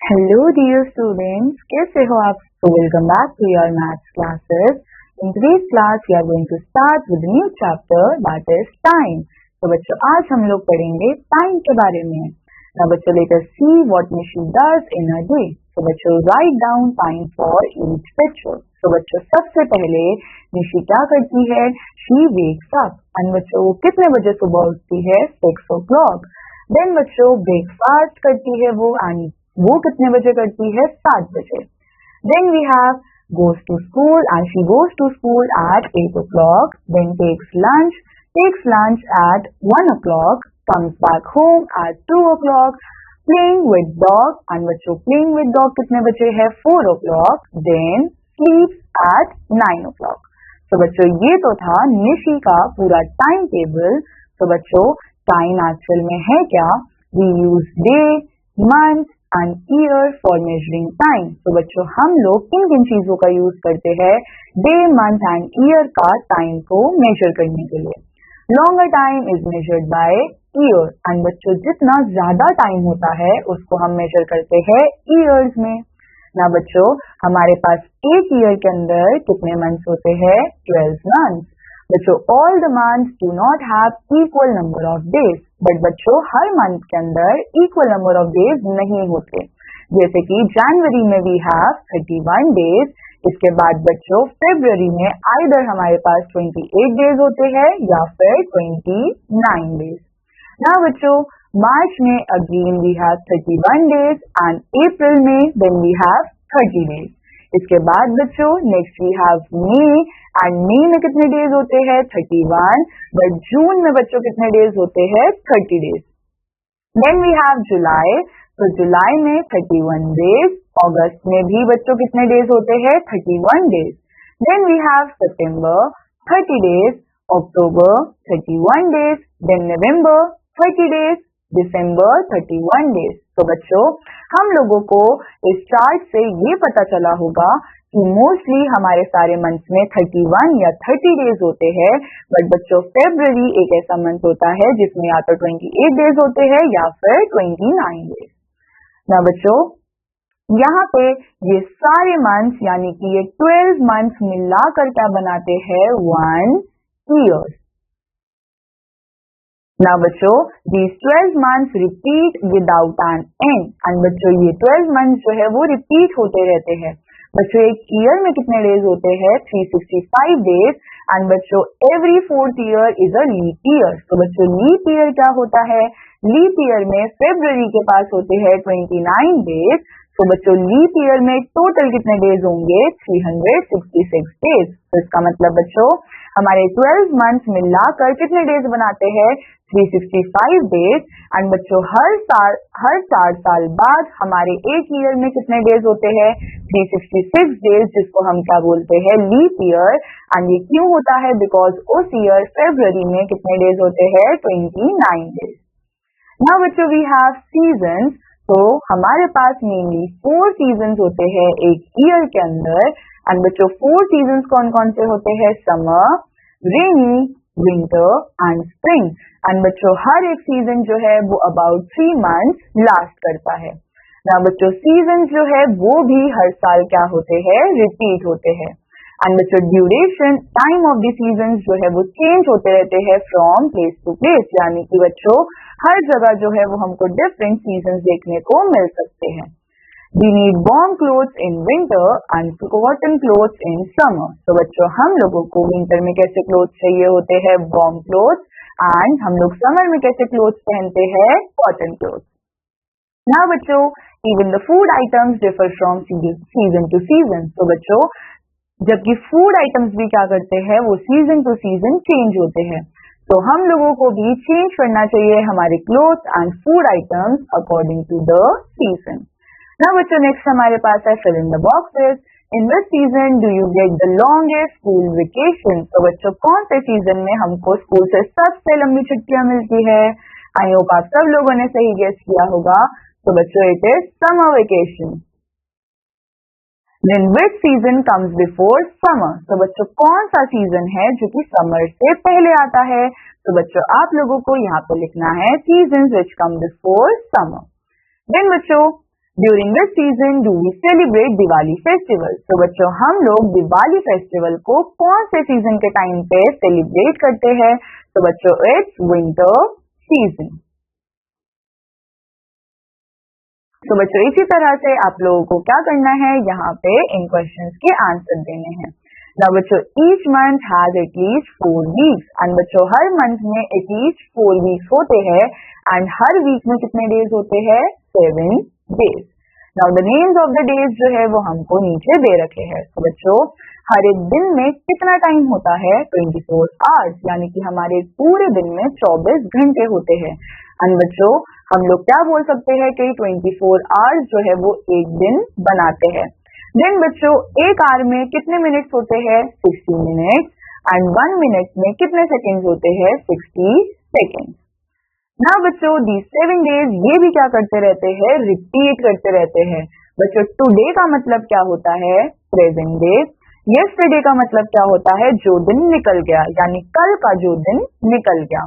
Hello dear students, कैसे हो आप? So welcome back to your maths classes. In today's class we are going to start with a new chapter that is time. तो बच्चों आज हम लोग पढ़ेंगे time के बारे में. Now बच्चों let us see what Nishi does in a day. तो बच्चों write down time for each picture. तो बच्चों सबसे पहले निशी क्या करती है? She wakes up. और बच्चों वो कितने बजे सुबह उठती है? 6 o'clock. Then बच्चों ब्रेकफास्ट करती है वो and वो कितने बजे करती है? 7 बजे. Then we have goes to school and she goes to school at 8 o'clock. Then takes lunch at 1 o'clock. Comes back home at 2 o'clock. Playing with dog and बच्चों playing with dog कितने बजे है? 4 o'clock. Then sleeps at 9 o'clock. तो बच्चों ये तो था निशी का पूरा टाइम टेबल. तो बच्चों टाइम एक्चुअल में है क्या? We use day, month and year for measuring time. तो बच्चों हम लोग किन किन चीजों का यूज करते हैं डे, मंथ एंड ईयर का टाइम को मेजर करने के लिए? Longer time is measured by year and बच्चों जितना ज्यादा टाइम होता है उसको हम मेजर करते हैं ईयर्स में. ना बच्चों हमारे पास एक ईयर के अंदर कितने मंथ्स होते हैं? 12 मंथ्स. बच्चों all the months do not have equal number of days. But बच्चों हर मंथ के अंदर इक्वल नंबर ऑफ डेज नहीं होते. जैसे कि जनवरी में वी हैव 31 डेज. इसके बाद बच्चों फरवरी में आइदर हमारे पास 28 डेज होते हैं या फिर 29 डेज. ना बच्चों मार्च में again we have 31 days and अप्रैल में देन वी हैव 30 डेज. इसके बाद बच्चों नेक्स्ट वी हैव मई एंड मई में कितने डेज होते हैं? 31. बट जून में बच्चों कितने डेज होते हैं? 30 डेज. देन वी हैव जुलाई. तो जुलाई में 31 डेज. अगस्त में भी बच्चों कितने डेज होते हैं? 31 days. Then we have September 30 days. October 31 days. Then November 30 days. December 31 days. तो बच्चों हम लोगों को इस चार्ट से ये पता चला होगा कि मोस्टली हमारे सारे मंथ्स में 31 या 30 डेज होते हैं. बट बच्चों फरवरी एक ऐसा मंथ होता है जिसमें या तो 28 डेज होते हैं या फिर 29 डेज. ना बच्चों यहाँ पे ये सारे मंथ्स यानी कि ये 12 मंथ्स मिलाकर क्या बनाते हैं? 1 ईयर. Now बच्चों these 12 months repeat without an end. and बच्चों ये 12 months जो है वो रिपीट होते रहते हैं. बच्चों एक ईयर में कितने डेज होते हैं? 365 डेज. एंड बच्चों every 4th year is a leap year. तो बच्चों लीप ईयर क्या होता है? लीप ईयर में फरवरी के पास होते हैं 29 डेज. तो बच्चों लीप ईयर में टोटल कितने डेज होंगे? 366 डेज. तो इसका मतलब बच्चों हमारे 12 मंथ्स मिलाकर कितने डेज बनाते हैं? 365 डेज. एंड बच्चों हर 4 साल बाद हमारे एक ईयर में कितने डेज होते हैं? 366 डेज, जिसको हम क्या बोलते हैं? Leap year. एंड ये क्यों होता है? बिकॉज उस ईयर फरवरी में कितने डेज होते हैं? 29 डेज. नाउ बच्चों वी हैव सीजन्स. तो हमारे पास मेनली 4 सीजन्स होते हैं एक ईयर के अंदर. एंड बच्चों 4 सीजन्स कौन कौन से होते हैं? Summer, rainy, winter and spring. And बच्चों हर एक सीजन जो है वो अबाउट 3 मंथ्स लास्ट करता है. ना बच्चों सीजन जो है वो भी हर साल क्या होते हैं? रिपीट होते हैं. एंड बच्चों duration time of the season जो है वो चेंज होते रहते हैं फ्रॉम प्लेस टू प्लेस. यानी कि बच्चों हर जगह जो है वो हमको डिफरेंट सीजन देखने को मिल सकते हैं. We need warm clothes in winter and cotton clothes in summer. तो बच्चों हम लोगों को विंटर में कैसे क्लोथ्स चाहिए होते हैं? Warm clothes. एंड हम लोग समर में कैसे क्लोथ्स पहनते हैं? Cotton clothes. ना बच्चों even the food items differ from season two season. तो बच्चों जबकि फूड आइटम्स भी क्या करते हैं? वो सीजन टू सीजन चेंज होते हैं. तो हम लोगों को भी चेंज करना चाहिए हमारे clothes and food items according to the season. ना बच्चों नेक्स्ट हमारे पास है fill in the boxes. In which season do you get the longest school vacation? तो बच्चों कौन से सीजन में हमको स्कूल से सबसे लंबी छुट्टियां मिलती है? आई होप आप सब लोगों ने सही गेस किया होगा. तो बच्चों it is summer vacation. Then which season comes before summer? तो बच्चों कौन सा सीजन है जो कि समर से पहले आता है? तो बच्चों आप लोगों को यहाँ पे लिखना है seasons which come before summer. Then बच्चों during this season do we celebrate Diwali festival. तो बच्चों हम लोग दिवाली फेस्टिवल को कौन से सीजन के टाइम पे सेलिब्रेट करते हैं? तो बच्चों इट्स विंटर सीजन। तो बच्चों इसी तरह से आप लोगों को क्या करना है, यहाँ पे इन क्वेश्चंस के आंसर देने हैं। Now बच्चों each month has at least 4 weeks and बच्चों हर मंथ में at least 4 weeks होते हैं and हर वीक में कितने डेज होते हैं? 7 days। Now the names of the days जो है वो हमको नीचे दे रखे हैं। तो बच्चों हर एक दिन में कितना टाइम होता है? 24 hours, यानी कि हमारे पूरे दिन में 24 घंटे होते हैं। and बच्चों हम लोग क्या बोल सकते हैं कि 24 hours जो है वो एक दिन बनाते हैं। देन बच्चों एक आवर में कितने मिनट्स होते हैं? 60 मिनट्स एंड 1 मिनट में कितने सेकेंड्स होते हैं? 60 सेकेंड्स। ना बच्चों दी 7 डेज ये भी क्या करते रहते हैं? रिपीट करते रहते हैं। बच्चों टुडे का मतलब क्या होता है? Present day. यस्टरडे का मतलब क्या होता है? जो दिन निकल गया, यानी कल का जो दिन निकल गया।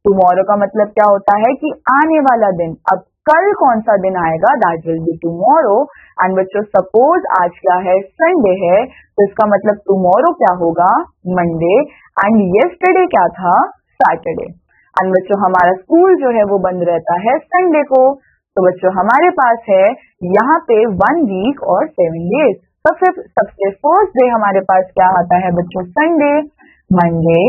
टुमारो का मतलब क्या होता है? कि आने वाला दिन। अब कल कौन सा दिन आएगा? That will be tomorrow. And बच्चों सपोज आज क्या है? संडे है, तो इसका मतलब टुमारो क्या होगा? मंडे। एंड यस्टरडे क्या था? सैटरडे। एंड बच्चों हमारा स्कूल जो है वो बंद रहता है संडे को। तो बच्चों हमारे पास है यहाँ पे 1 वीक और 7 डेज। सबसे फर्स्ट डे हमारे पास क्या आता है बच्चों? Sunday, Monday,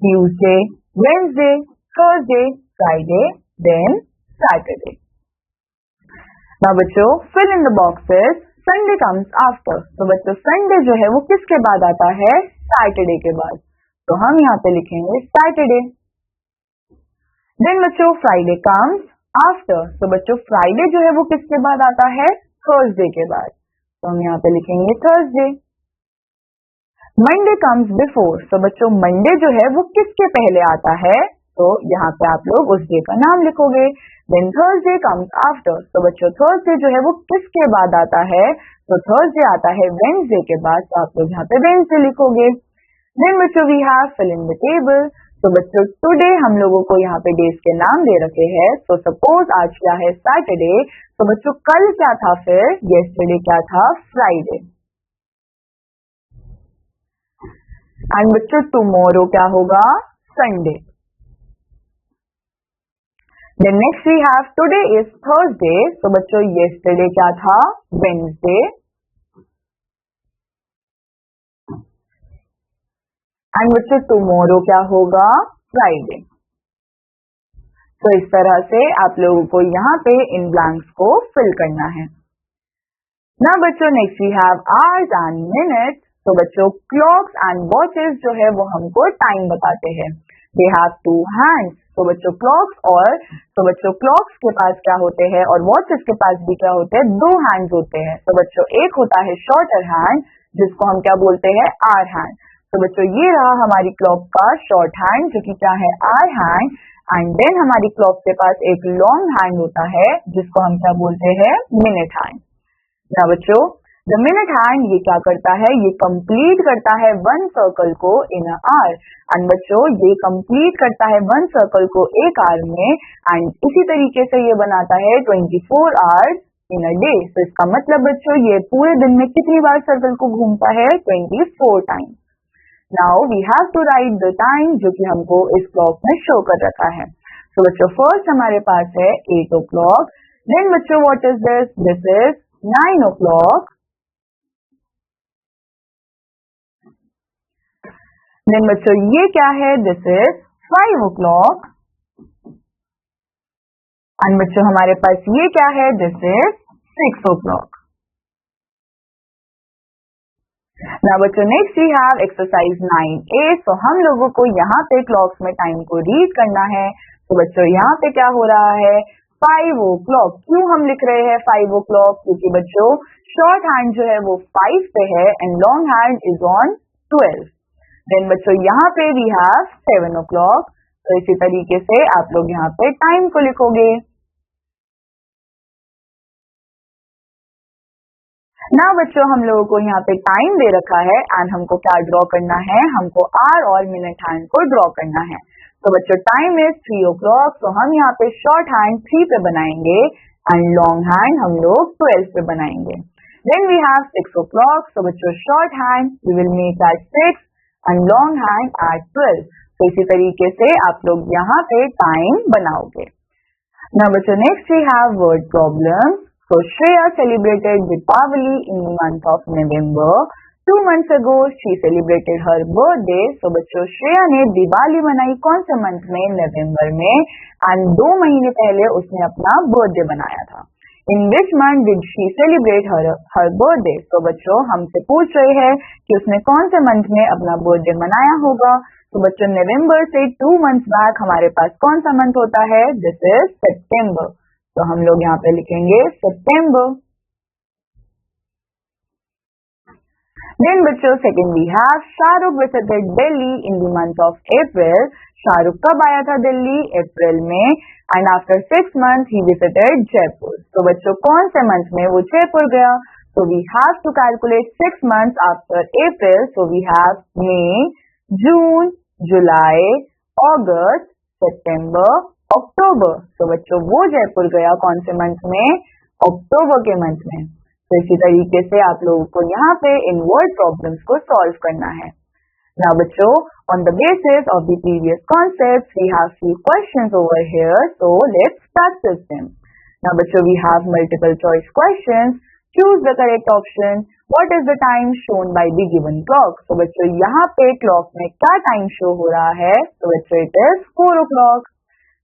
Tuesday, Wednesday, Thursday, Friday, then Saturday. Now बच्चों fill in the boxes। Sunday comes after। तो बच्चों संडे जो है वो किसके बाद आता है? सैटरडे के बाद। तो हम यहाँ पे लिखेंगे सैटरडे। देन बच्चों फ्राइडे comes after। तो बच्चों फ्राइडे जो है वो किसके बाद आता है? थर्सडे के बाद। तो हम यहाँ पे लिखेंगे थर्सडे। Monday comes before। तो बच्चों मंडे जो है वो किसके पहले आता है? तो यहाँ पे आप लोग उस डे का नाम लिखोगे। Then Thursday comes after. तो बच्चों थर्सडे जो है वो किसके बाद आता है? तो थर्सडे आता है वेडनेसडे के बाद। तो आप लोग यहाँ पे वेडनेसडे लिखोगे। देन बच्चों we have fill in the table. तो बच्चों टुडे हम लोगों को यहाँ पे डेज के नाम दे रखे हैं। तो सपोज आज क्या है? सैटरडे। तो बच्चों कल क्या था फिर? यस्टरडे क्या था? फ्राइडे। एंड बच्चों टुमारो क्या होगा? Sunday. Then next we have today is Thursday। तो बच्चों yesterday क्या था? Wednesday। एंड बच्चों tomorrow क्या होगा? Friday। तो इस तरह से आप लोगों को यहाँ पे इन ब्लैंक्स को फिल करना है। ना बच्चों next we have hours and minutes. तो बच्चों क्लॉक्स एंड वॉचेस जो है वो हमको टाइम बताते हैं। They have 2 hands। तो बच्चों क्लॉक्स के पास क्या होते हैं और वॉचेस के पास भी क्या होते हैं? 2 हैंड्स होते हैं। तो बच्चों एक होता है शॉर्टर हैंड जिसको हम क्या बोलते हैं? Hour hand. तो बच्चों ये रहा हमारी क्लॉक का शॉर्ट हैंड जो कि क्या है? Hour hand. एंड देन हमारी क्लॉक के पास एक लॉन्ग हैंड होता है जिसको हम क्या बोलते हैं? Minute hand. ना बच्चों द मिनट हैंड ये क्या करता है? ये कंप्लीट करता है 1 सर्कल को इन अ आवर। एंड बच्चों ये कंप्लीट करता है 1 सर्कल को एक आवर में। एंड इसी तरीके से ये बनाता है 24 आवर्स इन अ डे। तो इसका मतलब बच्चों ये पूरे दिन में कितनी बार सर्कल को घूमता है? 24 times. Now we have to write the time जो कि हमको इस क्लॉक में शो कर रखा है। तो बच्चों फर्स्ट हमारे पास है 8 o'clock। देन बच्चों what is this? This is 9 o'clock। Then बच्चों ये क्या है? This is 5 o'clock। एंड बच्चों हमारे पास ये क्या है? This is 6 o'clock। ना बच्चों next we have exercise 9A। तो हम लोगों को यहाँ पे क्लॉक्स में टाइम को रीड करना है। तो बच्चों यहाँ पे क्या हो रहा है? 5 o'clock। क्यों हम लिख रहे हैं 5 o'clock? क्योंकि बच्चों शॉर्ट हैंड जो है वो 5 पे है and long hand is on 12। Then बच्चों यहाँ पे वी हैव 7 o'clock। तो इसी तरीके से आप लोग यहाँ पे टाइम को लिखोगे। ना बच्चों हम लोगों को यहाँ पे टाइम दे रखा है एंड हमको क्या ड्रॉ करना है? हमको आवर और मिनट हैंड को ड्रॉ करना है। तो बच्चों टाइम इज 3 o'clock। तो हम यहाँ पे शॉर्ट हैंड 3 पे बनाएंगे एंड लॉन्ग हैंड हम लोग 12 पे बनाएंगे. Then we have 6 o'clock. So बच्चों short hand we will make at 6 and long hand at 12. तो इसी तरीके से आप लोग यहाँ पे टाइम बनाओगे. Now बच्चों next we have word problems. So Shreya celebrated Deepavali in the month of November. 2 months ago she celebrated her birthday. So बच्चों श्रेया ने दिवाली मनाई कौन से मंथ में? नवंबर में. एंड 2 महीने पहले उसने अपना बर्थडे बनाया था. In which month did she celebrate her birthday? तो बच्चों हमसे पूछ रहे हैं कि उसने कौन से मंथ में अपना बर्थडे मनाया होगा. तो बच्चों नवंबर से 2 months बैक हमारे पास कौन सा मंथ होता है? दिस इज सितंबर. तो हम लोग यहाँ पे लिखेंगे सितंबर. Then बच्चों second we have Shahrukh visited Delhi in the month of April. Shahrukh कब आया था दिल्ली? अप्रैल में. And after 6 months he visited Jaipur. तो बच्चों कौन से मंथ में वो जयपुर गया? So we have to calculate 6 months after April. So we have May, June, July, August, September, October. तो बच्चों वो जयपुर गया कौन से मंथ में? अक्टूबर के मंथ में. तो इसी तरीके से आप लोगों को यहाँ पे इन वर्ड प्रॉब्लम्स को सॉल्व करना है. Now बच्चों on the basis of the previous concepts we have few questions over here, so let's practice them. Now बच्चों we have multiple choice questions. Choose the correct option. What is the time shown by the given clock? तो बच्चों यहाँ पे clock में क्या time show हो रहा है? तो बच्चों it is 4 o'clock.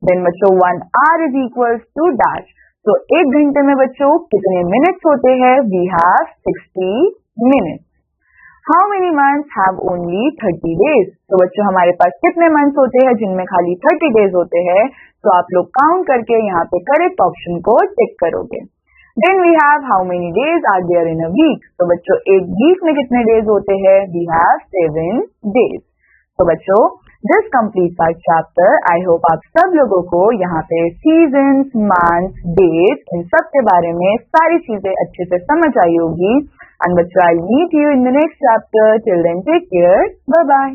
Then बच्चों 1 hour is equals to dash. तो 1 घंटे में बच्चों कितने मिनट्स होते हैं? We have 60 minutes. How many months have only 30 days? तो बच्चों हमारे पास कितने मंथ्स होते हैं जिनमें खाली 30 डेज होते हैं? तो आप लोग काउंट करके यहाँ पे करेक्ट ऑप्शन को टिक करोगे. Then we have how many days are there in a week? तो बच्चों एक वीक में कितने डेज होते हैं? We have 7 days. तो बच्चों this completes our chapter. I hope आप सब लोगों को यहाँ पे सीजन्स, मंथ्स, डेट्स इन सब के बारे में सारी चीजें अच्छे से समझ आई होगी. एंड बच्चों I meet you in the next chapter. Till then take care. Bye bye.